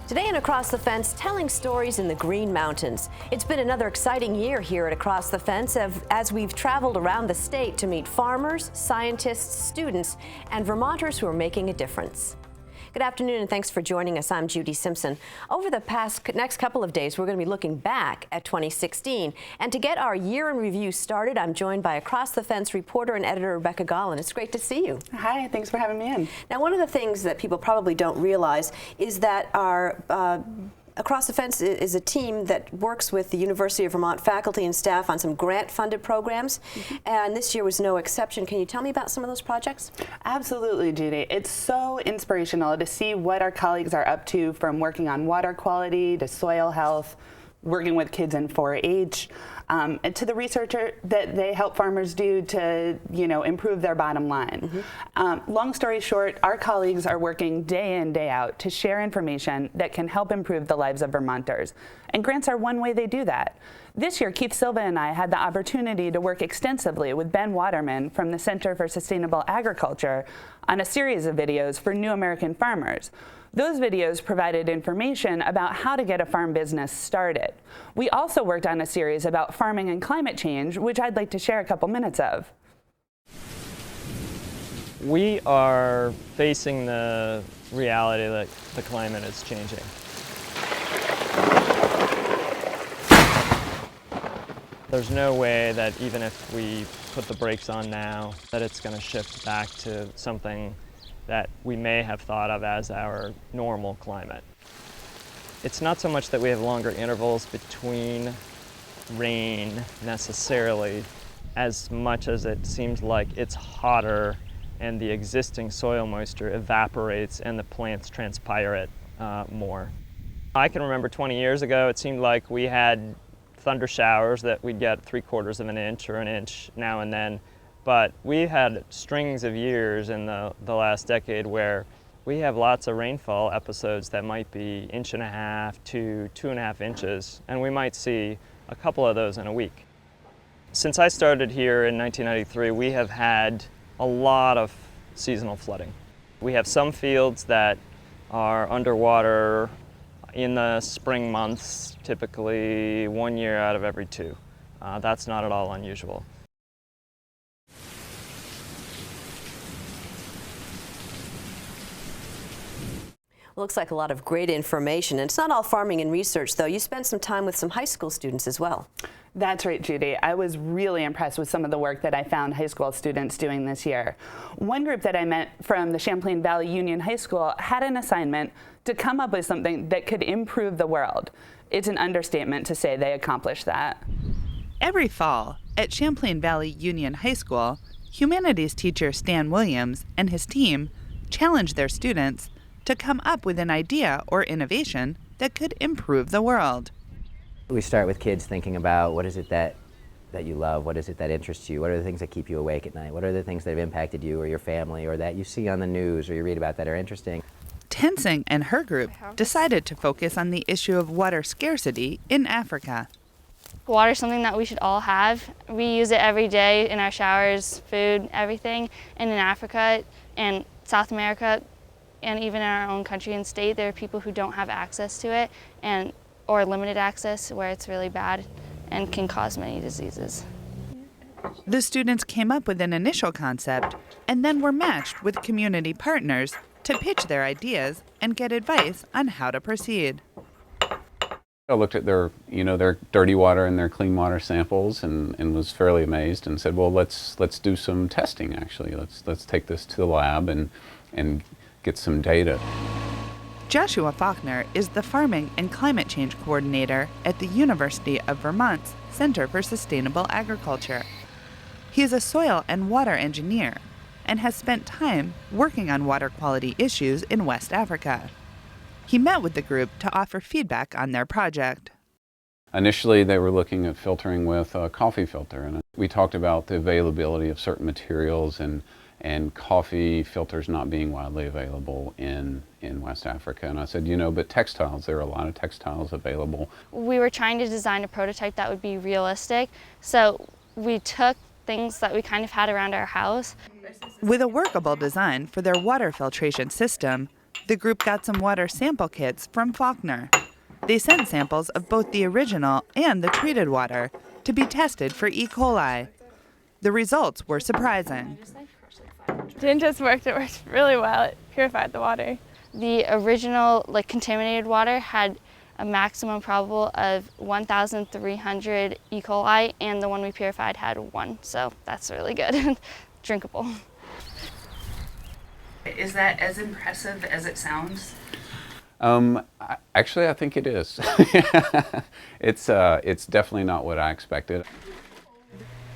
Today in Across the Fence, telling stories in the Green Mountains. It's been another exciting year here at Across the Fence as we've traveled around the state to meet farmers, scientists, students, and Vermonters who are making a difference. Good afternoon and thanks for joining us. I'm Judy Simpson. Over the next couple of days, we're going to be looking back at 2016. And to get our year in review started, I'm joined by Across the Fence reporter and editor Rebecca Gollin. It's great to see you. Hi, thanks for having me in. Now, one of the things that people probably don't realize is that our Across the Fence is a team that works with the University of Vermont faculty and staff on some grant-funded programs, and this year was no exception. Can you tell me about some of those projects? Absolutely, Judy. It's so inspirational to see what our colleagues are up to, from working on water quality to soil health, working with kids in 4-H, and to the research that they help farmers do to, improve their bottom line. Long story short, our colleagues are working day in, day out to share information that can help improve the lives of Vermonters. And grants are one way they do that. This year, Keith Silva and I had the opportunity to work extensively with Ben Waterman from the Center for Sustainable Agriculture on a series of videos for new American farmers. Those videos provided information about how to get a farm business started. We also worked on a series about farming and climate change, which I'd like to share a couple minutes of. We are facing the reality that the climate is changing. There's no way that even if we put the brakes on now, that it's going to shift back to something that we may have thought of as our normal climate. It's not so much that we have longer intervals between rain necessarily, as much as it seems like it's hotter and the existing soil moisture evaporates and the plants transpire it more. I can remember 20 years ago, it seemed like we had thunder showers that we'd get 3/4 of an inch or an inch now and then. But we've had strings of years in the last decade where we have lots of rainfall episodes that might be 1.5 to 2.5 inches, and we might see a couple of those in a week. Since I started here in 1993, we have had a lot of seasonal flooding. We have some fields that are underwater in the spring months, typically 1 year out of every 2. That's not at all unusual. Looks like a lot of great information. And it's not all farming and research, though. You spent some time with some high school students as well. That's right, Judy. I was really impressed with some of the work that I found high school students doing this year. One group that I met from the Champlain Valley Union High School had an assignment to come up with something that could improve the world. It's an understatement to say they accomplished that. Every fall at Champlain Valley Union High School, humanities teacher Stan Williams and his team challenge their students to come up with an idea or innovation that could improve the world. We start with kids thinking about what is it that you love, what is it that interests you, what are the things that keep you awake at night, what are the things that have impacted you or your family or that you see on the news or you read about that are interesting. Tensing and her group decided to focus on the issue of water scarcity in Africa. Water is something that we should all have. We use it every day in our showers, food, everything. And in Africa and South America, and even in our own country and state, there are people who don't have access to it or limited access where it's really bad and can cause many diseases. The students came up with an initial concept and then were matched with community partners to pitch their ideas and get advice on how to proceed. I looked at their dirty water and their clean water samples and was fairly amazed and said, well, let's do some testing actually. Let's take this to the lab and get some data. Joshua Faulkner is the Farming and Climate Change Coordinator at the University of Vermont's Center for Sustainable Agriculture. He is a soil and water engineer and has spent time working on water quality issues in West Africa. He met with the group to offer feedback on their project. initially they were looking at filtering with a coffee filter, and we talked about the availability of certain materials and coffee filters not being widely available in West Africa. And I said, you know, but textiles, there are a lot of textiles available. We were trying to design a prototype that would be realistic, so we took things that we kind of had around our house. With a workable design for their water filtration system, the group got some water sample kits from Faulkner. They sent samples of both the original and the treated water to be tested for E. coli. The results were surprising. It didn't just work, it worked really well. It purified the water. The original contaminated water had a maximum probable of 1,300 E. coli, and the one we purified had 1, so that's really good. Drinkable. Is that as impressive as it sounds? Actually, I think it is. It's definitely not what I expected.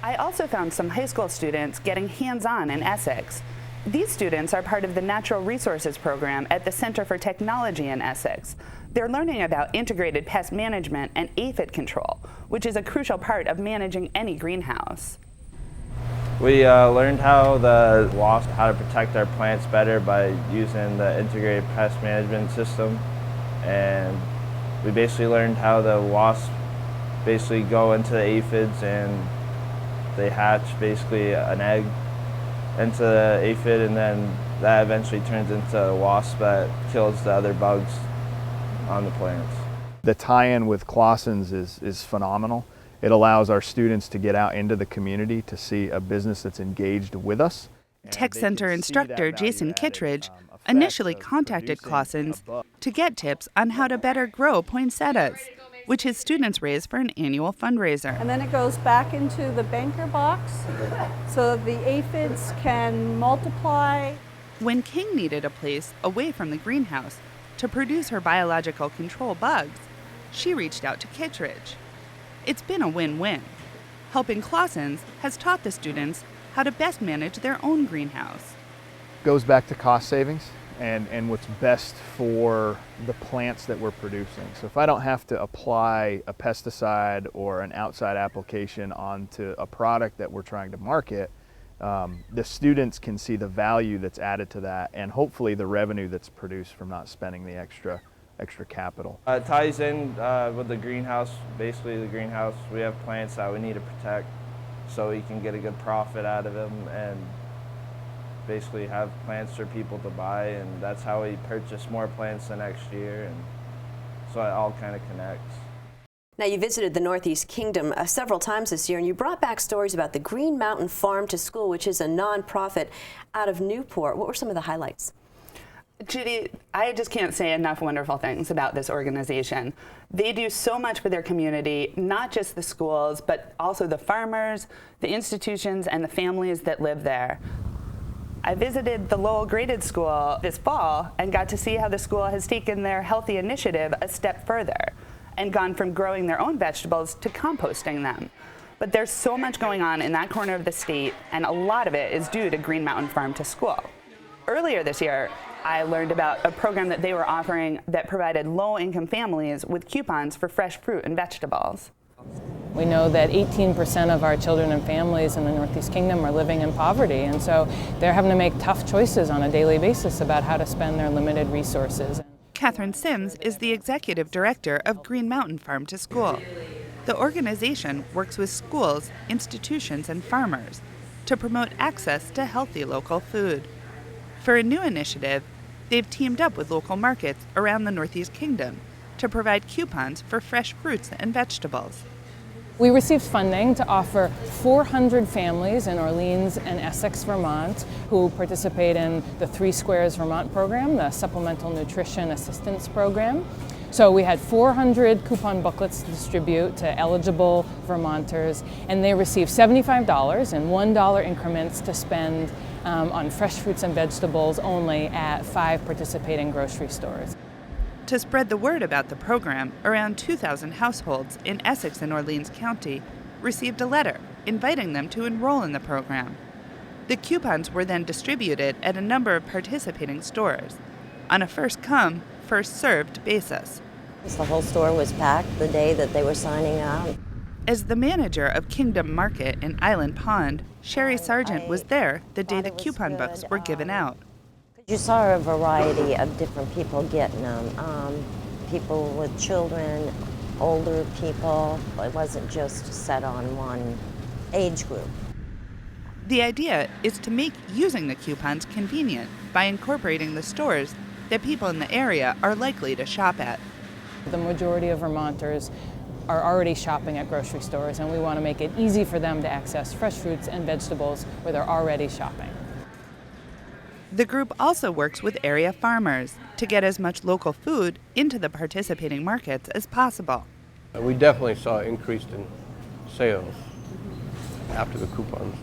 I also found some high school students getting hands-on in Essex. These students are part of the Natural Resources program at the Center for Technology in Essex. They're learning about integrated pest management and aphid control, which is a crucial part of managing any greenhouse. We learned how to protect our plants better by using the integrated pest management system, and we basically learned how the wasps basically go into the aphids and they hatch basically an egg into the aphid, and then that eventually turns into a wasp that kills the other bugs on the plants. The tie-in with Clausen's is phenomenal. It allows our students to get out into the community to see a business that's engaged with us. Tech Center instructor Jason Kittredge initially contacted Clausen's to get tips on how to better grow poinsettias, which his students raise for an annual fundraiser. And then it goes back into the banker box so that the aphids can multiply. When King needed a place away from the greenhouse to produce her biological control bugs, she reached out to Kittredge. It's been a win-win. Helping Clausen's has taught the students how to best manage their own greenhouse. Goes back to cost savings and what's best for the plants that we're producing. So if I don't have to apply a pesticide or an outside application onto a product that we're trying to market, the students can see the value that's added to that and hopefully the revenue that's produced from not spending the extra capital. It ties in with the greenhouse. Basically the greenhouse, we have plants that we need to protect so we can get a good profit out of them and basically have plants for people to buy, and that's how we purchase more plants the next year, and so it all kind of connects. Now, you visited the Northeast Kingdom several times this year, and you brought back stories about the Green Mountain Farm to School, which is a nonprofit out of Newport. What were some of the highlights? Judy, I just can't say enough wonderful things about this organization. They do so much for their community, not just the schools, but also the farmers, the institutions, and the families that live there. I visited the Lowell Graded School this fall and got to see how the school has taken their healthy initiative a step further and gone from growing their own vegetables to composting them. But there's so much going on in that corner of the state, and a lot of it is due to Green Mountain Farm to School. Earlier this year, I learned about a program that they were offering that provided low-income families with coupons for fresh fruit and vegetables. We know that 18% of our children and families in the Northeast Kingdom are living in poverty, and so they're having to make tough choices on a daily basis about how to spend their limited resources. Catherine Sims is the executive director of Green Mountain Farm to School. The organization works with schools, institutions, and farmers to promote access to healthy local food. For a new initiative, they've teamed up with local markets around the Northeast Kingdom to provide coupons for fresh fruits and vegetables. We received funding to offer 400 families in Orleans and Essex, Vermont, who participate in the 3 Squares Vermont program, the Supplemental Nutrition Assistance Program. So we had 400 coupon booklets to distribute to eligible Vermonters, and they received $75 in $1 increments to spend on fresh fruits and vegetables only at 5 participating grocery stores. To spread the word about the program, around 2,000 households in Essex and Orleans County received a letter inviting them to enroll in the program. The coupons were then distributed at a number of participating stores on a first-come, first-served basis. The whole store was packed the day that they were signing out. As the manager of Kingdom Market in Island Pond, Sherry Sargent was there the day the coupon books were given out. You saw a variety of different people getting them. People with children, older people. It wasn't just set on one age group. The idea is to make using the coupons convenient by incorporating the stores that people in the area are likely to shop at. The majority of Vermonters are already shopping at grocery stores, and we want to make it easy for them to access fresh fruits and vegetables where they're already shopping. The group also works with area farmers to get as much local food into the participating markets as possible. We definitely saw an increase in sales after the coupons.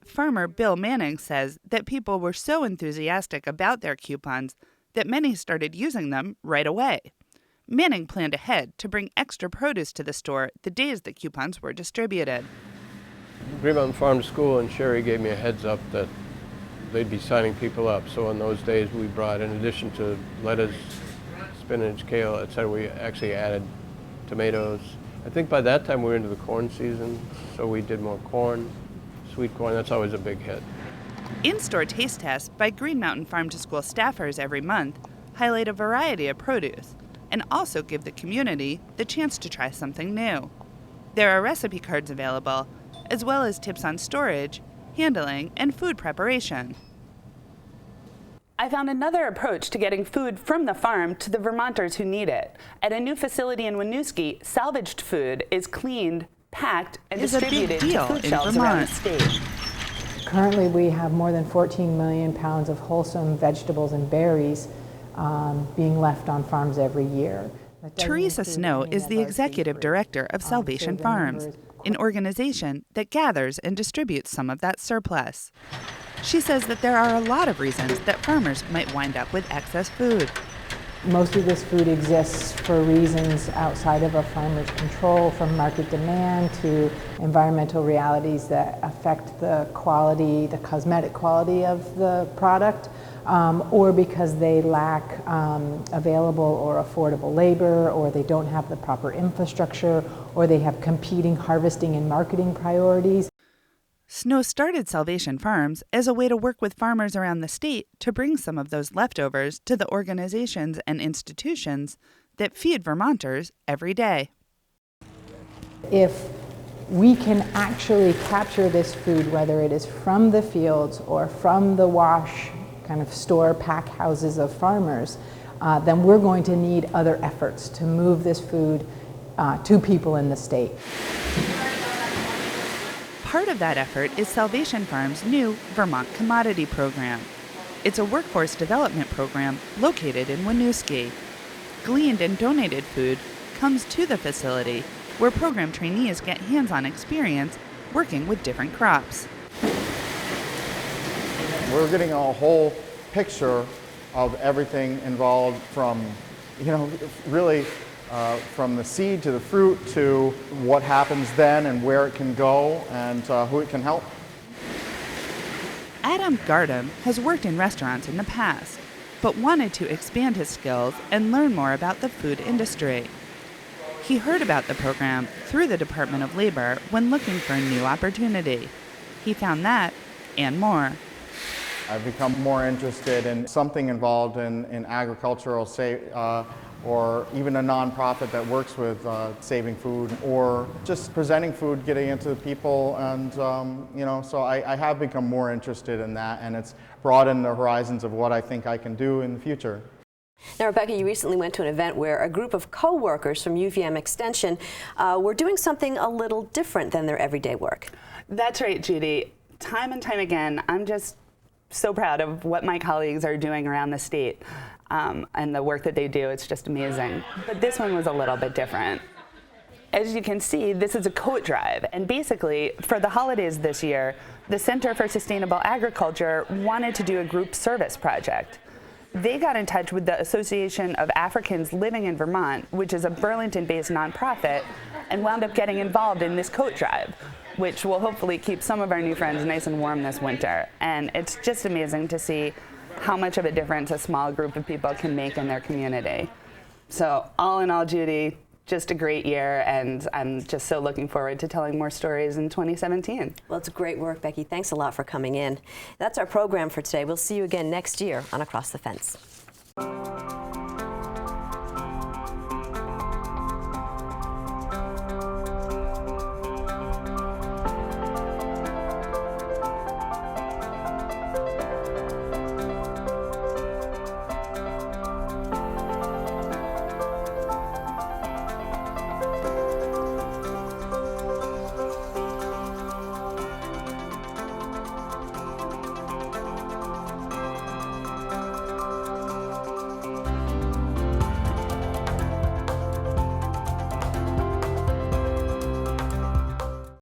Farmer Bill Manning says that people were so enthusiastic about their coupons that many started using them right away. Manning planned ahead to bring extra produce to the store the days the coupons were distributed. Green Mountain Farm to School and Sherry gave me a heads up that they'd be signing people up. So on those days we brought, in addition to lettuce, spinach, kale, etc., we actually added tomatoes. I think by that time we were into the corn season, so we did more corn, sweet corn. That's always a big hit. In-store taste tests by Green Mountain Farm to School staffers every month highlight a variety of produce and also give the community the chance to try something new. There are recipe cards available, as well as tips on storage, handling, and food preparation. I found another approach to getting food from the farm to the Vermonters who need it. At a new facility in Winooski, salvaged food is cleaned, packed, and distributed to food shelves around the state. Currently, we have more than 14 million pounds of wholesome vegetables and berries being left on farms every year. Teresa Snow is the executive director of Salvation Farms, an organization that gathers and distributes some of that surplus. She says that there are a lot of reasons that farmers might wind up with excess food. Most of this food exists for reasons outside of a farmer's control, from market demand to environmental realities that affect the quality, the cosmetic quality of the product, or because they lack available or affordable labor, or they don't have the proper infrastructure, or they have competing harvesting and marketing priorities. Snow started Salvation Farms as a way to work with farmers around the state to bring some of those leftovers to the organizations and institutions that feed Vermonters every day. If we can actually capture this food, whether it is from the fields or from the wash kind of store pack houses of farmers, then we're going to need other efforts to move this food to people in the state. Part of that effort is Salvation Farms' new Vermont Commodity Program. It's a workforce development program located in Winooski. Gleaned and donated food comes to the facility where program trainees get hands-on experience working with different crops. We're getting a whole picture of everything involved from, really from the seed to the fruit to what happens then and where it can go and who it can help. Adam Gardam has worked in restaurants in the past, but wanted to expand his skills and learn more about the food industry. He heard about the program through the Department of Labor when looking for a new opportunity. He found that and more. I've become more interested in something involved in agricultural or even a nonprofit that works with saving food or just presenting food, getting it to the people, and so I have become more interested in that, and it's broadened the horizons of what I think I can do in the future. Now, Rebecca, you recently went to an event where a group of co-workers from UVM Extension were doing something a little different than their everyday work. That's right, Judy. Time and time again, I'm just so proud of what my colleagues are doing around the state. And the work that they do, it's just amazing. But this one was a little bit different. As you can see, this is a coat drive, and basically, for the holidays this year, the Center for Sustainable Agriculture wanted to do a group service project. They got in touch with the Association of Africans Living in Vermont, which is a Burlington-based nonprofit, and wound up getting involved in this coat drive, which will hopefully keep some of our new friends nice and warm this winter. And it's just amazing to see how much of a difference a small group of people can make in their community. So all in all, Judy, just a great year, and I'm just so looking forward to telling more stories in 2017. Well, it's great work, Becky. Thanks a lot for coming in. That's our program for today. We'll see you again next year on Across the Fence.